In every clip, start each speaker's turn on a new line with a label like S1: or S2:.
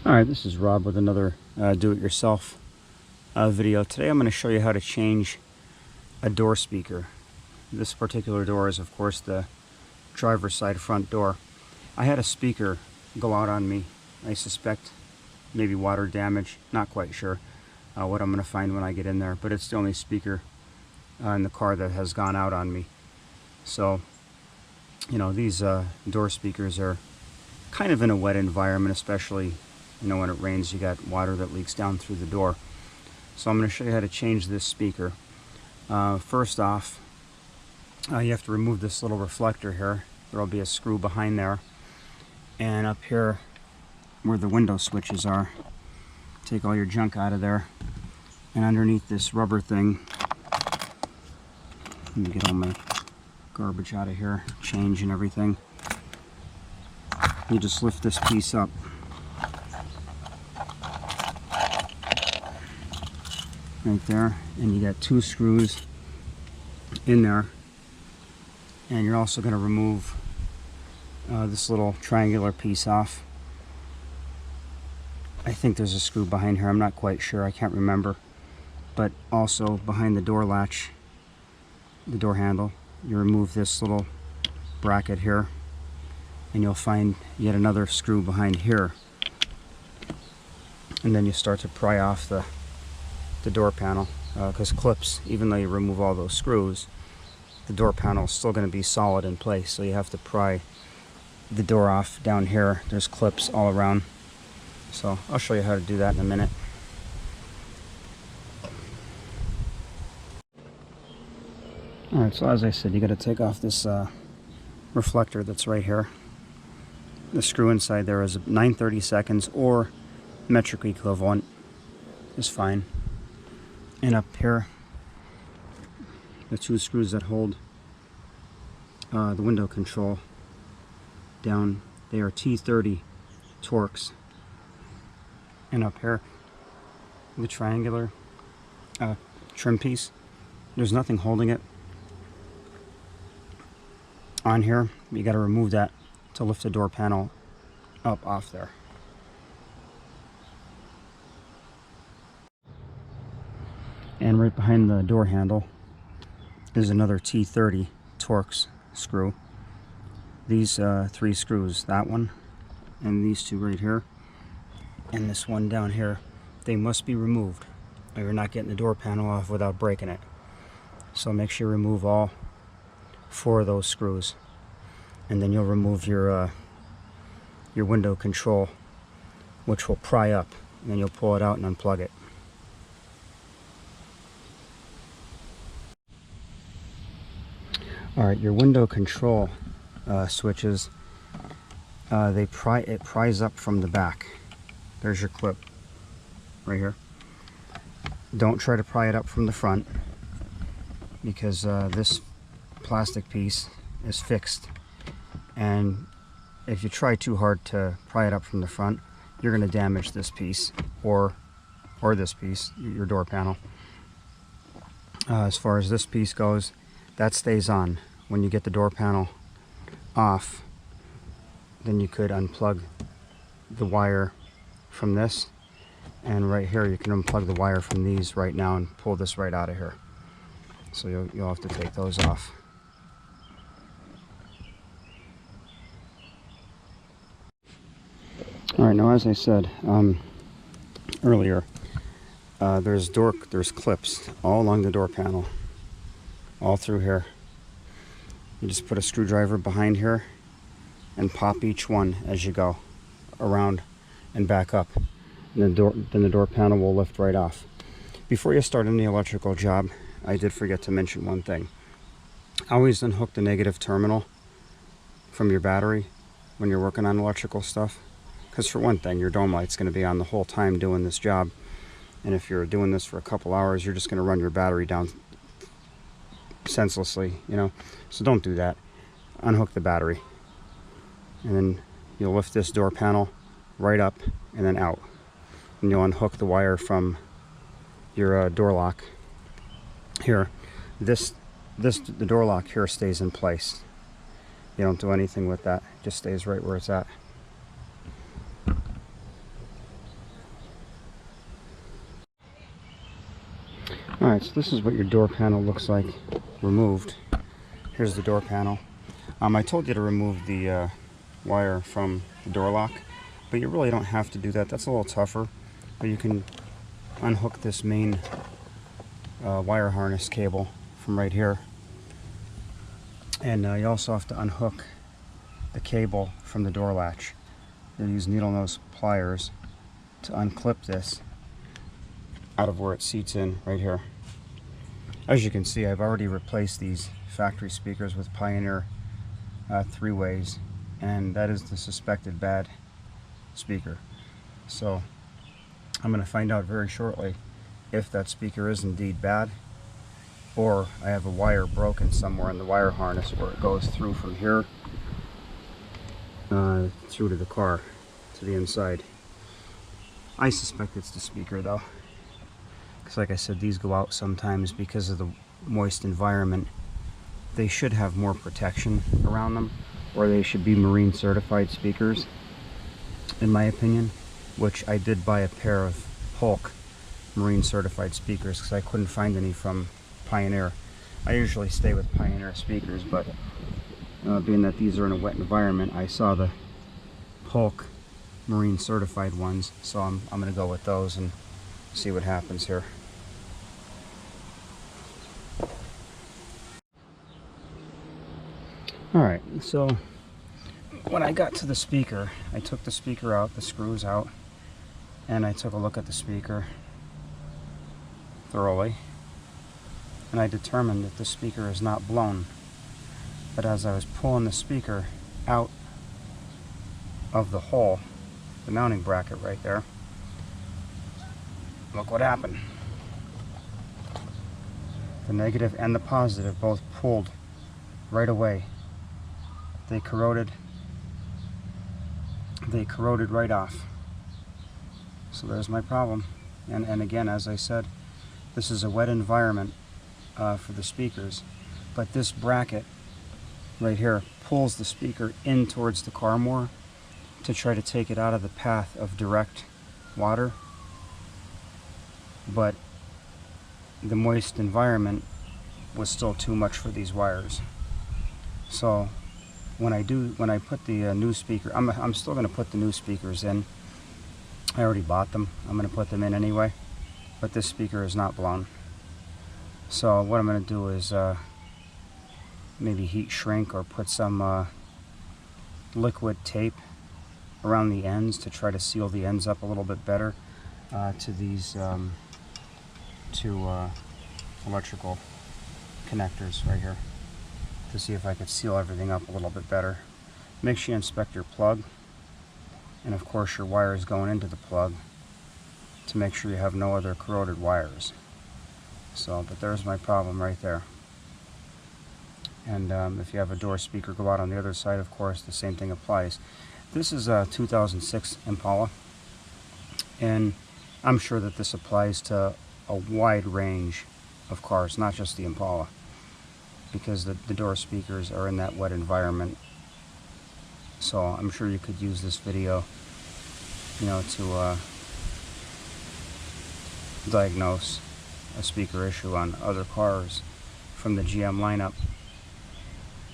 S1: Alright, this is Rob with another do-it-yourself video. Today I'm going to show you how to change a door speaker. This particular door is, of course, the driver's side front door. I had a speaker go out on me. I suspect maybe water damage, not quite sure what I'm going to find when I get in there, but it's the only speaker in the car that has gone out on me. So, you know, these door speakers are kind of in a wet environment, especially when it rains. You got water that leaks down through the door. So I'm going to show you how to change this speaker. First off, you have to remove this little reflector here. There will be a screw behind there, and up here where the window switches are, take all your junk out of there, and underneath this rubber thing, let me get all my garbage out of here, change and everything. You just lift this piece up. Right there, and you got two screws in there, and you're also going to remove this little triangular piece off. I think there's a screw behind here, I'm not quite sure, I can't remember, but also behind the door latch, the door handle, you remove this little bracket here, and you'll find yet another screw behind here, and then you start to pry off the door panel, because clips, even though you remove all those screws, the door panel is still going to be solid in place, so you have to pry the door off down here. There's clips all around, so I'll show you how to do that in a minute. Alright, so as I said, you got to take off this reflector that's right here. The screw inside there is 9/32 or metric equivalent is fine. And up here, the two screws that hold the window control down, they are T30 Torx. And up here, the triangular trim piece, there's nothing holding it on here. You got to remove that to lift the door panel up off there. And right behind the door handle is another T30 Torx screw. These three screws, that one and these two right here and this one down here, they must be removed or you're not getting the door panel off without breaking it. So make sure you remove all four of those screws, and then you'll remove your window control, which will pry up, and then you'll pull it out and unplug it. Alright, your window control switches, it pries up from the back. There's your clip right here. Don't try to pry it up from the front, because this plastic piece is fixed, and if you try too hard to pry it up from the front, you're going to damage this piece or this piece, your door panel. As far as this piece goes, that stays on. When you get the door panel off, then you could unplug the wire from this, and right here you can unplug the wire from these right now and pull this right out of here. So you'll have to take those off. Alright, now as I said earlier, there's clips all along the door panel, all through here. You just put a screwdriver behind here and pop each one as you go around and back up, and then the door panel will lift right off. Before you start any electrical job, I did forget to mention one thing. Always unhook the negative terminal from your battery when you're working on electrical stuff, because for one thing, your dome light's going to be on the whole time doing this job, and if you're doing this for a couple hours, you're just going to run your battery down senselessly, so don't do that. Unhook the battery, and then you'll lift this door panel right up and then out, and you'll unhook the wire from your door lock here. The door lock here stays in place. You don't do anything with that, it just stays right where it's at. Alright, so this is what your door panel looks like removed. Here's the door panel. I told you to remove the wire from the door lock, but you really don't have to do that. That's a little tougher. But you can unhook this main wire harness cable from right here. And you also have to unhook the cable from the door latch. You'll use needle nose pliers to unclip this out of where it seats in right here. As you can see, I've already replaced these factory speakers with Pioneer 3-ways, and that is the suspected bad speaker. So I'm going to find out very shortly if that speaker is indeed bad, or I have a wire broken somewhere in the wire harness where it goes through from here through to the car, to the inside. I suspect it's the speaker though, because like I said, these go out sometimes because of the moist environment. They should have more protection around them, or they should be marine certified speakers, in my opinion, which I did buy a pair of Polk marine certified speakers because I couldn't find any from Pioneer. I usually stay with Pioneer speakers, but being that these are in a wet environment, I saw the Polk marine certified ones, so I'm going to go with those and see what happens here. Alright, so when I got to the speaker, I took the speaker out, the screws out, and I took a look at the speaker thoroughly, and I determined that the speaker is not blown. But as I was pulling the speaker out of the hole, the mounting bracket right there, look what happened. The negative and the positive both pulled right away. They corroded right off. So there's my problem. And again, as I said, this is a wet environment for the speakers, but this bracket right here pulls the speaker in towards the car more to try to take it out of the path of direct water. But the moist environment was still too much for these wires. So when I put the new speaker, I'm still going to put the new speakers in. I already bought them. I'm going to put them in anyway, but this speaker is not blown. So what I'm going to do is maybe heat shrink or put some liquid tape around the ends to try to seal the ends up a little bit better to these two electrical connectors right here, to see if I could seal everything up a little bit better. Make sure you inspect your plug, and of course your wires going into the plug, to make sure you have no other corroded wires. So, but there's my problem right there. And if you have a door speaker go out on the other side, of course the same thing applies. This is a 2006 Impala, and I'm sure that this applies to a wide range of cars, not just the Impala, because the door speakers are in that wet environment. So I'm sure you could use this video, you know, to diagnose a speaker issue on other cars from the GM lineup,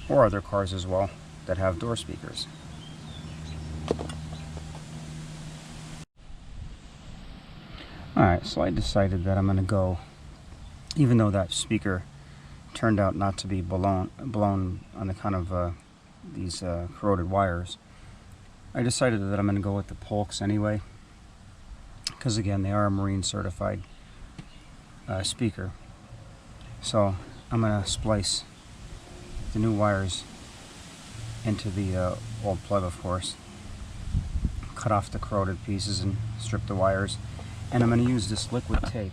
S1: or other cars as well that have door speakers. Alright, so I decided that I'm going to go, even though that speaker turned out not to be blown on account of these corroded wires, I decided that I'm going to go with the Polks anyway, because again, they are a marine certified speaker. So I'm going to splice the new wires into the old plug, of course, cut off the corroded pieces and strip the wires, and I'm going to use this liquid tape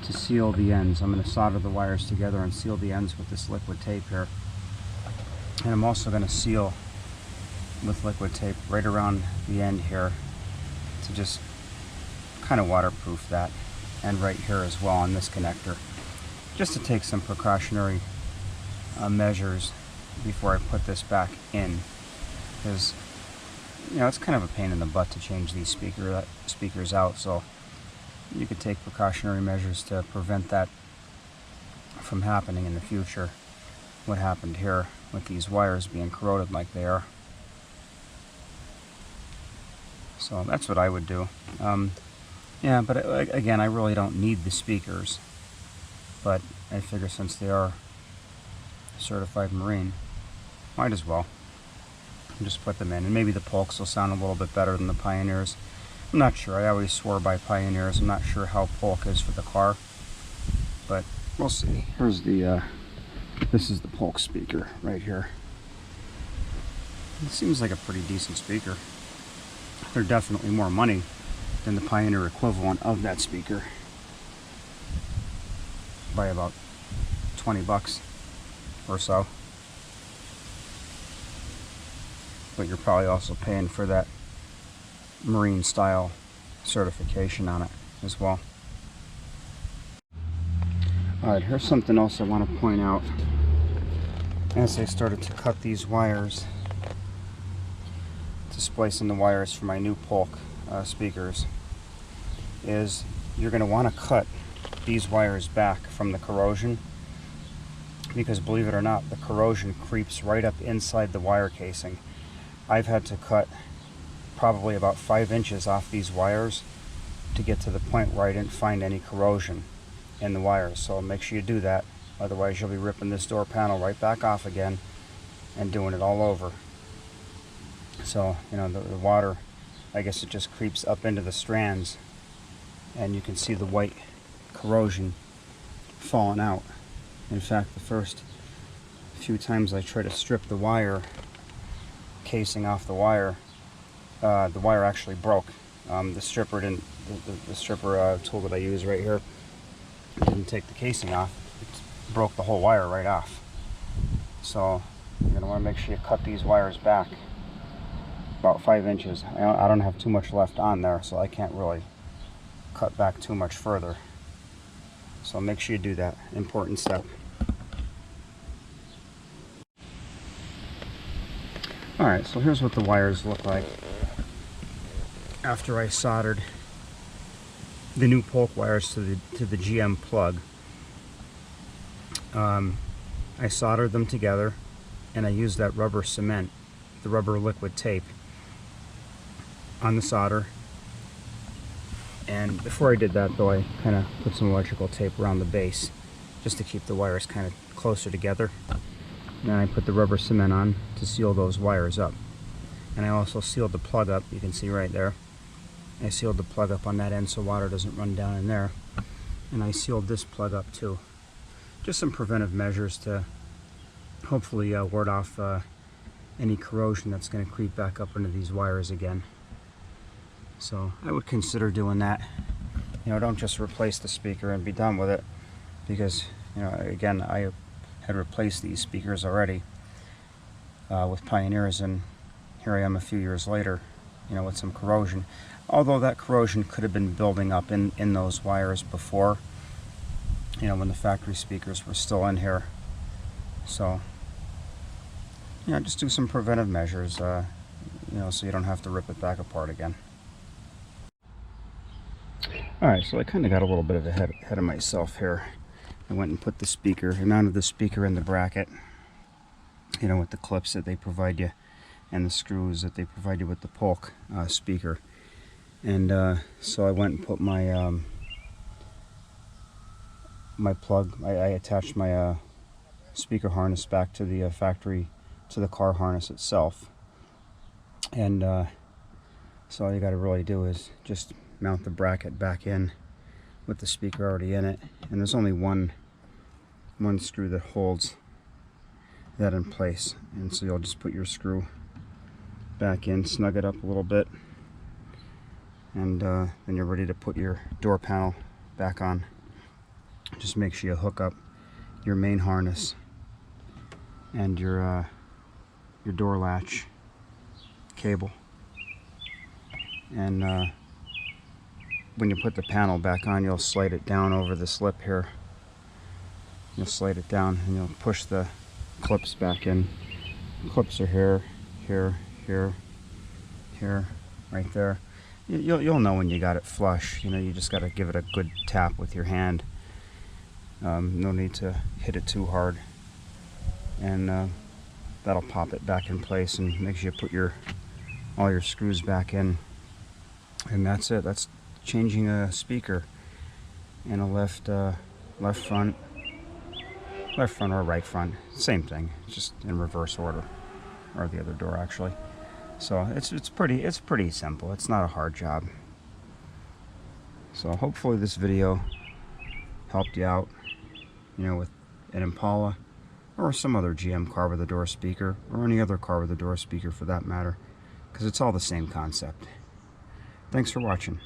S1: to seal the ends. I'm going to solder the wires together and seal the ends with this liquid tape here, and I'm also going to seal with liquid tape right around the end here to just kind of waterproof that, and right here as well on this connector, just to take some precautionary measures before I put this back in, because you know it's kind of a pain in the butt to change these speakers out. So you could take precautionary measures to prevent that from happening in the future. What happened here with these wires being corroded like they are. So that's what I would do. Yeah, but again, I really don't need the speakers, but I figure since they are certified marine, might as well just put them in. And maybe the Polks will sound a little bit better than the Pioneers. I'm not sure. I always swore by Pioneers. I'm not sure how Polk is for the car, but we'll see. Here's the this is the Polk speaker right here. It seems like a pretty decent speaker. They're definitely more money than the Pioneer equivalent of that speaker by about 20 bucks or so. But you're probably also paying for that marine style certification on it as well. Alright, here's something else I want to point out. As I started to cut these wires, to splice in the wires for my new Polk speakers, is you're going to want to cut these wires back from the corrosion, because believe it or not, the corrosion creeps right up inside the wire casing. I've had to cut probably about 5 inches off these wires to get to the point where I didn't find any corrosion in the wires. So make sure you do that, otherwise you'll be ripping this door panel right back off again and doing it all over. So, you know, the water, I guess it just creeps up into the strands, and you can see the white corrosion falling out. In fact, the first few times I tried to strip the wire casing off the wire actually broke. The stripper didn't, the stripper tool that I use right here didn't take the casing off. It broke the whole wire right off. So you're going to want to make sure you cut these wires back about 5 inches. I don't have too much left on there, so I can't really cut back too much further. So make sure you do that. Important step. Alright, so here's what the wires look like after I soldered the new Polk wires to the GM plug. I soldered them together, and I used that rubber cement, the rubber liquid tape, on the solder. And before I did that, though, I kind of put some electrical tape around the base just to keep the wires kind of closer together. And then I put the rubber cement on to seal those wires up. And I also sealed the plug up, you can see right there. I sealed the plug up on that end so water doesn't run down in there. And I sealed this plug up too. Just some preventive measures to hopefully ward off any corrosion that's going to creep back up into these wires again. So I would consider doing that. You know, don't just replace the speaker and be done with it, because, you know, again, I had replaced these speakers already with Pioneers, and here I am a few years later, you know, with some corrosion. Although that corrosion could have been building up in those wires before, you know, when the factory speakers were still in here. So, you know, just do some preventive measures, you know, so you don't have to rip it back apart again. Alright, so I kind of got a little bit of ahead of myself here. I went and put the speaker, I mounted the speaker in the bracket, you know, with the clips that they provide you and the screws that they provide you with the Polk speaker. And so I went and put my my plug, I attached my speaker harness back to the factory, to the car harness itself. And so all you got to really do is just mount the bracket back in with the speaker already in it, and there's only one screw that holds that in place, and so you'll just put your screw back in, snug it up a little bit, and then you're ready to put your door panel back on. Just make sure you hook up your main harness and your door latch cable, and when you put the panel back on, you'll slide it down over the slip here. You'll slide it down and you'll push the clips back in. The clips are here, here, here, here, right there. you'll know when you got it flush. You know, you just got to give it a good tap with your hand. No need to hit it too hard, and that'll pop it back in place and makes you put all your screws back in. And that's it. That's changing a speaker in a left front or right front. Same thing, just in reverse order, or the other door actually. So it's pretty simple. It's not a hard job. So hopefully this video helped you out, you know, with an Impala or some other GM car with a door speaker, or any other car with a door speaker for that matter, because it's all the same concept. Thanks for watching.